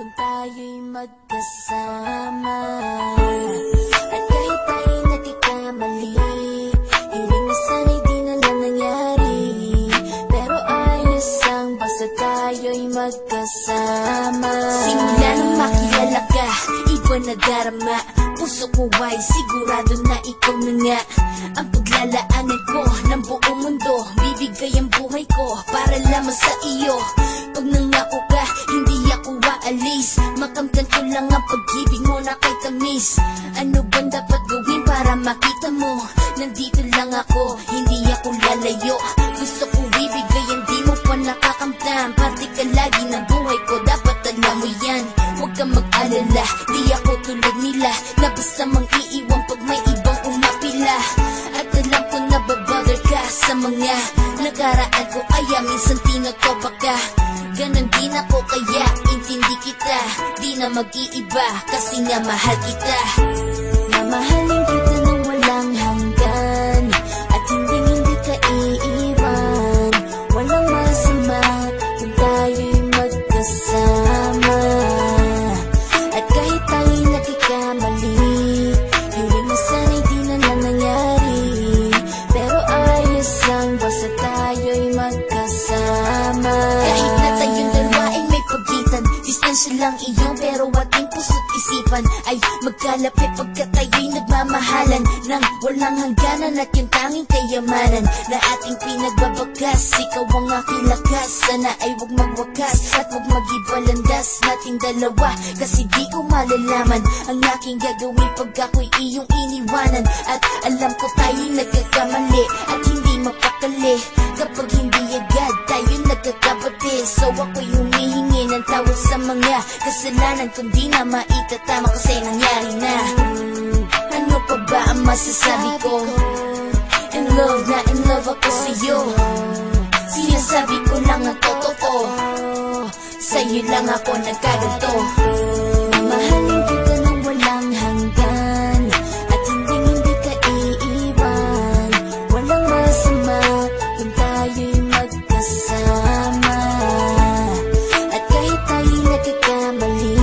kung tayo'y magkasama. At kahit tayo'y nagkakamali, hiling na sana'y di na lang nangyari. Pero ayos ang basta tayo'y magkasama. Simula nang makilala ka, iba na darama. Puso ko ay sigurado na ikaw na nga ang paglalaanan ko ng buong mundo. Bibigay ang buhay ko para lamang sa iyo. Pag nangako ka, hindi ako aalis. Makamtan ko lang ang pag-ibig mo na kay tamis. Ano bang dapat gawin para makita mo? Nandito lang ako, hindi ako lalayo. Gusto ko ibigay, hindi mo pa nakakamtan. Parte ka lagi ng buhay ko, dapat alam mo yan. Huwag kang mag-alala, di ako tulad nila na basta mang iiwan pag may ibang umapila. At alam ko na babother ka sa mga nakaraan ko, kaya minsan tinotopa ka. Ganon din ako, kaya intindi kita. Di na mag-iiba kasi nga mahal kita. Mamahalin kita nang walang hanggan, at hindi ka iiwan. Walang masama kung tayo'y magkasama. At kahit tayo'y nagkakamali, hiling na sana'y di na lang nangyari. Pero ayos lang basta tayo'y magkasama. Kahit na tayong dalawa ay may pagitan, distansya lang iyon, pero ating puso't isipan ay magkalapit pagkat tayo'y nagmamahalan ng walang hangganan. At yung tanging kayamanan na ating pinagbabagas, ikaw ang aking lakas. Sana ay huwag magwakas at huwag mag-ibalandas nating dalawa, kasi di ko malalaman ang aking gagawin pag ako'y iyong iniwanan. At alam ko tayo'y nagkakamali at hindi mapakali kapag hindi agad tayo nagkakabati. So ako'y humihingi ng tawad sa mga kasalanan kung di na maitatama kasi nangyari na. Ano pa ba ang masasabi ko? In love na in love ako sa'yo. Sinasabi ko lang ang totoo, sa'yo lang ako nagkaganto. Mahalin kita nang walang hanggan, at hindi ka iiwan. Walang masama kung tayo'y magkasama. At kahit tayo'y nagkakamali,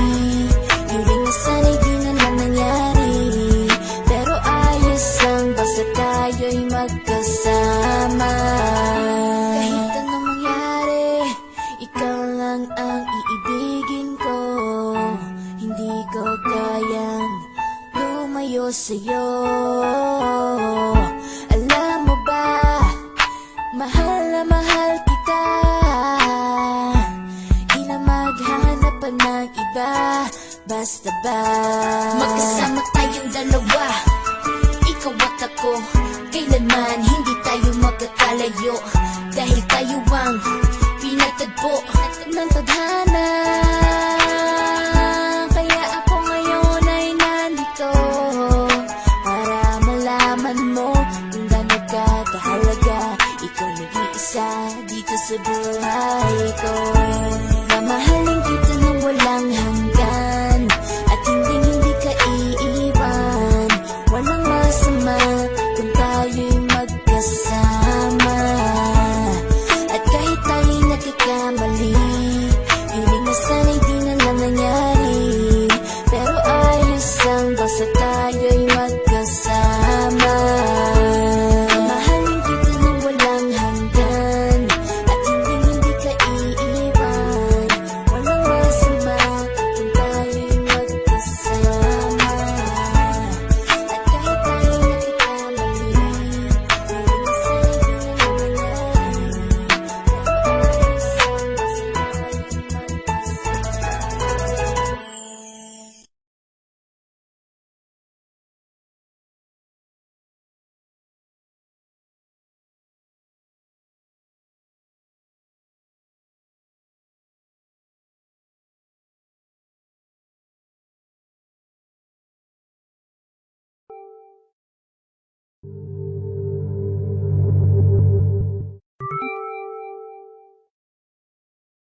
hiling na sana'y di na lang nangyari. Pero ayos lang basta tayo'y magkasama. Kahit anong mangyari, ikaw lang ang iibigin ko. Hindi ko kayang lumayo sa'yo. Alam mo ba, mahal na mahal kita. Di na maghanap pa ng iba, basta ba magkasama tayong dalawa, ikaw at ako. Kailanman hindi tayo magkakalayo, dahil tayo ang pinatagpo ng tadhana.